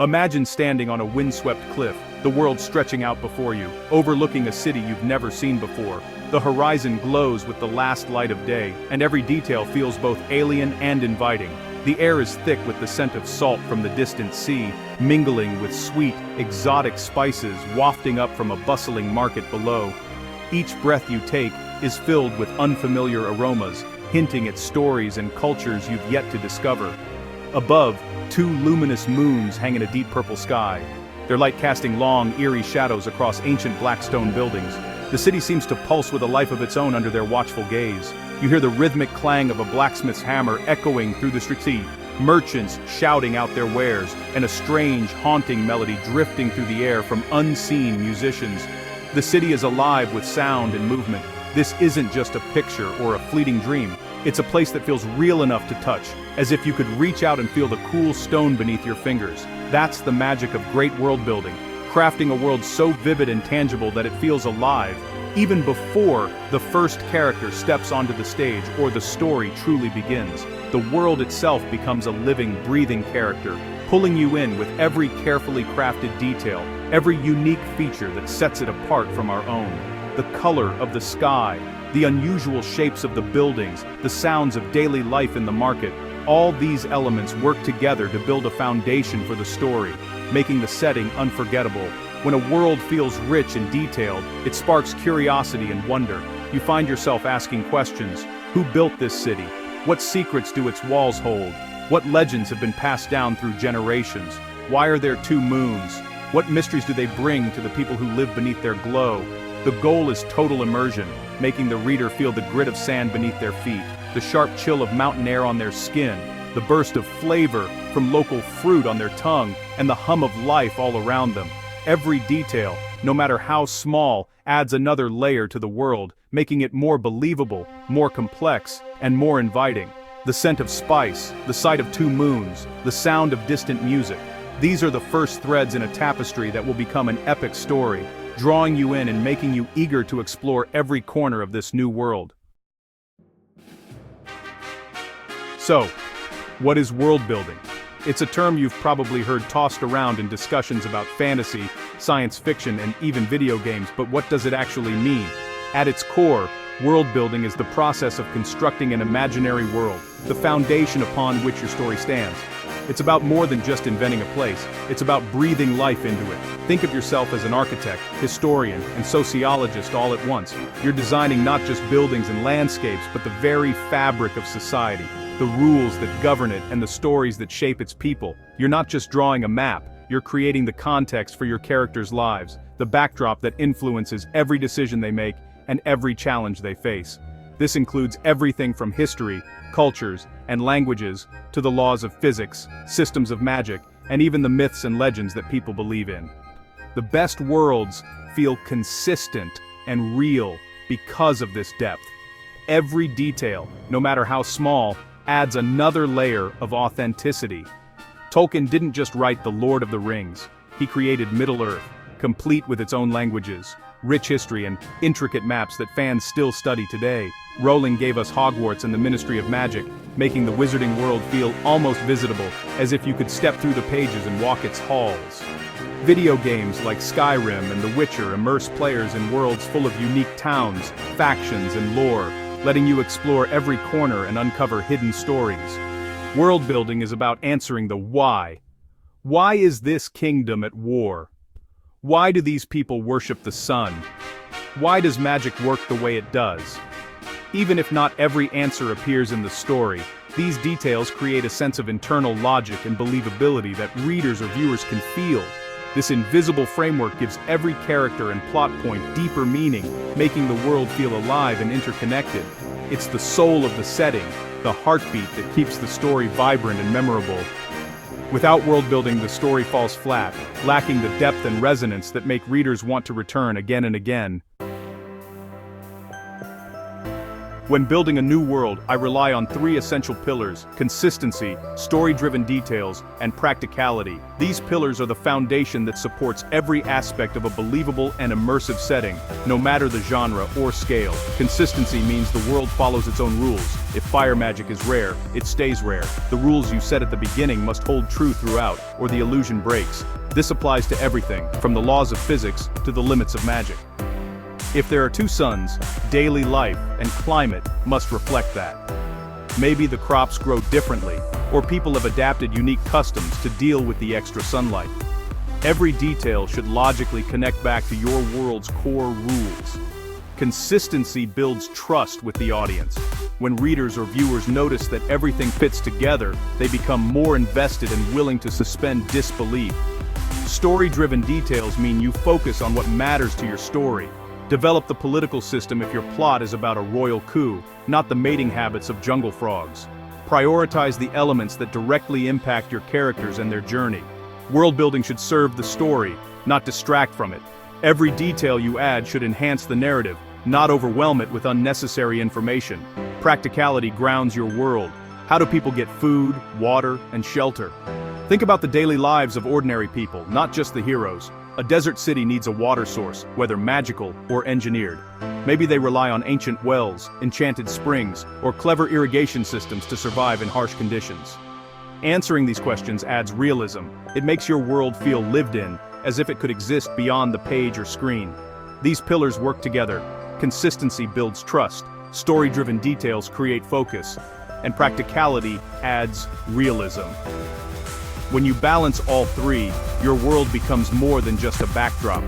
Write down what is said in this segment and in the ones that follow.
Imagine standing on a windswept cliff, the world stretching out before you, overlooking a city you've never seen before. The horizon glows with the last light of day, and every detail feels both alien and inviting. The air is thick with the scent of salt from the distant sea, mingling with sweet, exotic spices wafting up from a bustling market below. Each breath you take is filled with unfamiliar aromas, hinting at stories and cultures you've yet to discover. Above, two luminous moons hang in a deep purple sky, their light casting long, eerie shadows across ancient black stone buildings. The city seems to pulse with a life of its own under their watchful gaze. You hear the rhythmic clang of a blacksmith's hammer echoing through the streets, merchants shouting out their wares, and a strange, haunting melody drifting through the air from unseen musicians. The city is alive with sound and movement. This isn't just a picture or a fleeting dream. It's a place that feels real enough to touch, as if you could reach out and feel the cool stone beneath your fingers. That's the magic of great world building, crafting a world so vivid and tangible that it feels alive, even before the first character steps onto the stage or the story truly begins. The world itself becomes a living, breathing character, pulling you in with every carefully crafted detail, every unique feature that sets it apart from our own. The color of the sky, the unusual shapes of the buildings, the sounds of daily life in the market, all these elements work together to build a foundation for the story, making the setting unforgettable. When a world feels rich and detailed, it sparks curiosity and wonder. You find yourself asking questions. Who built this city? What secrets do its walls hold? What legends have been passed down through generations? Why are there two moons? What mysteries do they bring to the people who live beneath their glow? The goal is total immersion, making the reader feel the grit of sand beneath their feet, the sharp chill of mountain air on their skin, the burst of flavor from local fruit on their tongue, and the hum of life all around them. Every detail, no matter how small, adds another layer to the world, making it more believable, more complex, and more inviting. The scent of spice, the sight of two moons, the sound of distant music. These are the first threads in a tapestry that will become an epic story, drawing you in and making you eager to explore every corner of this new world. So, what is world building? It's a term you've probably heard tossed around in discussions about fantasy, science fiction, and even video games, but what does it actually mean? At its core, world building is the process of constructing an imaginary world, the foundation upon which your story stands. It's about more than just inventing a place, it's about breathing life into it. Think of yourself as an architect, historian, and sociologist all at once. You're designing not just buildings and landscapes, but the very fabric of society, the rules that govern it and the stories that shape its people. You're not just drawing a map, you're creating the context for your characters' lives, the backdrop that influences every decision they make and every challenge they face. This includes everything from history, cultures, and languages, to the laws of physics, systems of magic, and even the myths and legends that people believe in. The best worlds feel consistent and real because of this depth. Every detail, no matter how small, adds another layer of authenticity. Tolkien didn't just write The Lord of the Rings. He created Middle-earth, complete with its own languages, rich history, and intricate maps that fans still study today. Rowling gave us Hogwarts and the Ministry of Magic, making the wizarding world feel almost visitable, as if you could step through the pages and walk its halls. Video games like Skyrim and The Witcher immerse players in worlds full of unique towns, factions, and lore, letting you explore every corner and uncover hidden stories. World building is about answering the why. Why is this kingdom at war? Why do these people worship the sun? Why does magic work the way it does? Even if not every answer appears in the story, these details create a sense of internal logic and believability that readers or viewers can feel. This invisible framework gives every character and plot point deeper meaning, making the world feel alive and interconnected. It's the soul of the setting, the heartbeat that keeps the story vibrant and memorable. Without world building, the story falls flat, lacking the depth and resonance that make readers want to return again and again. When building a new world, I rely on three essential pillars: consistency, story-driven details, and practicality. These pillars are the foundation that supports every aspect of a believable and immersive setting, no matter the genre or scale. Consistency means the world follows its own rules. If fire magic is rare, it stays rare. The rules you set at the beginning must hold true throughout, or the illusion breaks. This applies to everything, from the laws of physics to the limits of magic. If there are two suns, daily life and climate must reflect that. Maybe the crops grow differently, or people have adapted unique customs to deal with the extra sunlight. Every detail should logically connect back to your world's core rules. Consistency builds trust with the audience. When readers or viewers notice that everything fits together, they become more invested and willing to suspend disbelief. Story-driven details mean you focus on what matters to your story. Develop the political system if your plot is about a royal coup, not the mating habits of jungle frogs. Prioritize the elements that directly impact your characters and their journey. World building should serve the story, not distract from it. Every detail you add should enhance the narrative, not overwhelm it with unnecessary information. Practicality grounds your world. How do people get food, water, and shelter? Think about the daily lives of ordinary people, not just the heroes. A desert city needs a water source, whether magical or engineered. Maybe they rely on ancient wells, enchanted springs, or clever irrigation systems to survive in harsh conditions. Answering these questions adds realism. It makes your world feel lived in, as if it could exist beyond the page or screen. These pillars work together. Consistency builds trust, story-driven details create focus, and practicality adds realism. When you balance all three, your world becomes more than just a backdrop.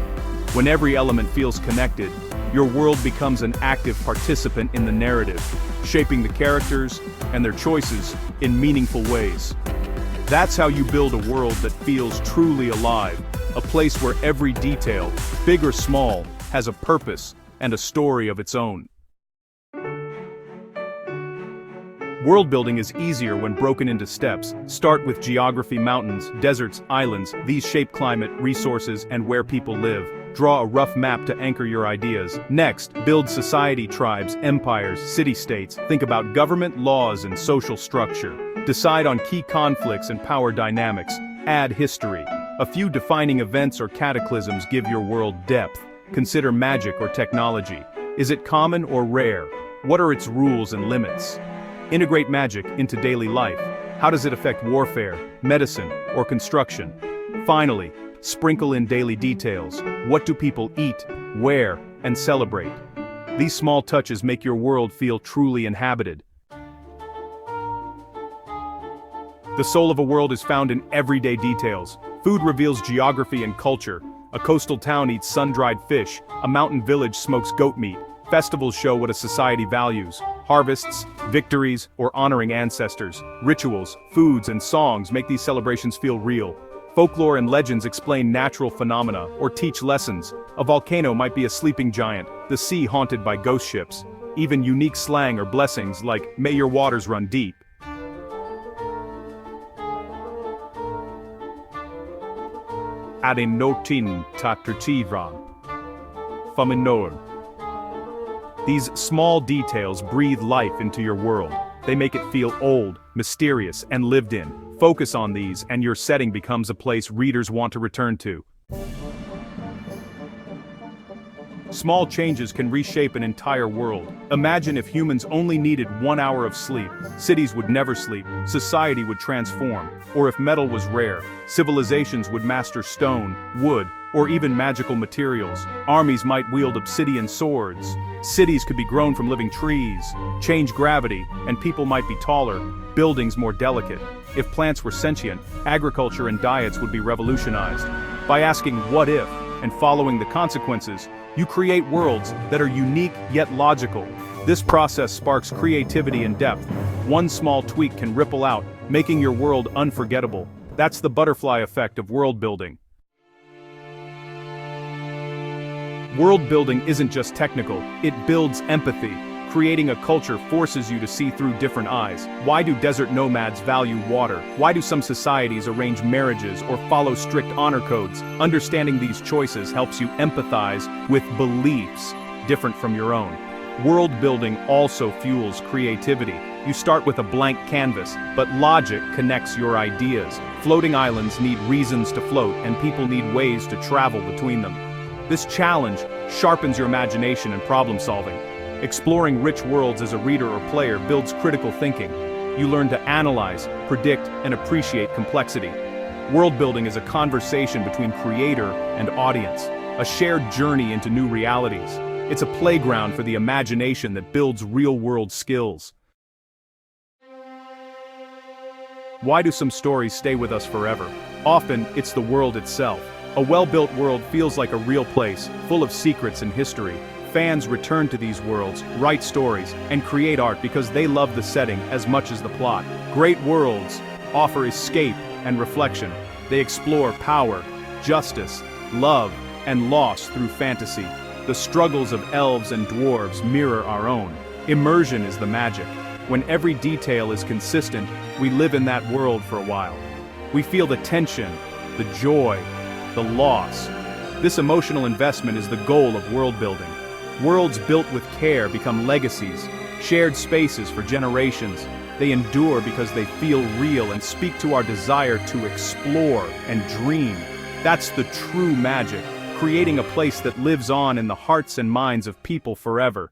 When every element feels connected, your world becomes an active participant in the narrative, shaping the characters and their choices in meaningful ways. That's how you build a world that feels truly alive, a place where every detail, big or small, has a purpose and a story of its own. World building is easier when broken into steps. Start with geography: mountains, deserts, islands. These shape climate, resources, and where people live. Draw a rough map to anchor your ideas. Next, build society: tribes, empires, city-states. Think about government, laws, and social structure. Decide on key conflicts and power dynamics. Add history. A few defining events or cataclysms give your world depth. Consider magic or technology. Is it common or rare? What are its rules and limits? Integrate magic into daily life. How does it affect warfare, medicine, or construction? Finally, sprinkle in daily details. What do people eat, wear, and celebrate? These small touches make your world feel truly inhabited. The soul of a world is found in everyday details. Food reveals geography and culture. A coastal town eats sun-dried fish. A mountain village smokes goat meat. Festivals show what a society values. Harvests, victories, or honoring ancestors. Rituals, foods, and songs make these celebrations feel real. Folklore and legends explain natural phenomena or teach lessons. A volcano might be a sleeping giant, the sea haunted by ghost ships. Even unique slang or blessings like "May your waters run deep." Adin notin tatrtiva. Faminor. These small details breathe life into your world. They make it feel old, mysterious, and lived in. Focus on these, and your setting becomes a place readers want to return to. Small changes can reshape an entire world. Imagine if humans only needed 1 hour of sleep. Cities would never sleep, society would transform. Or if metal was rare, civilizations would master stone, wood, or even magical materials. Armies might wield obsidian swords. Cities could be grown from living trees, change gravity, and people might be taller, buildings more delicate. If plants were sentient, agriculture and diets would be revolutionized. By asking what if, and following the consequences, you create worlds that are unique yet logical. This process sparks creativity and depth. One small tweak can ripple out, making your world unforgettable. That's the butterfly effect of world building. World building isn't just technical, it builds empathy. Creating a culture forces you to see through different eyes. Why do desert nomads value water? Why do some societies arrange marriages or follow strict honor codes? Understanding these choices helps you empathize with beliefs different from your own. World building also fuels creativity. You start with a blank canvas, but logic connects your ideas. Floating islands need reasons to float, and people need ways to travel between them. This challenge sharpens your imagination and problem solving. Exploring rich worlds as a reader or player builds critical thinking. You learn to analyze, predict, and appreciate complexity. World building is a conversation between creator and audience, a shared journey into new realities. It's a playground for the imagination that builds real-world skills. Why do some stories stay with us forever? Often, it's the world itself. A well-built world feels like a real place, full of secrets and history. Fans return to these worlds, write stories, and create art because they love the setting as much as the plot. Great worlds offer escape and reflection. They explore power, justice, love, and loss through fantasy. The struggles of elves and dwarves mirror our own. Immersion is the magic. When every detail is consistent, we live in that world for a while. We feel the tension, the joy, the loss. This emotional investment is the goal of world building. Worlds built with care become legacies, shared spaces for generations. They endure because they feel real and speak to our desire to explore and dream. That's the true magic, creating a place that lives on in the hearts and minds of people forever.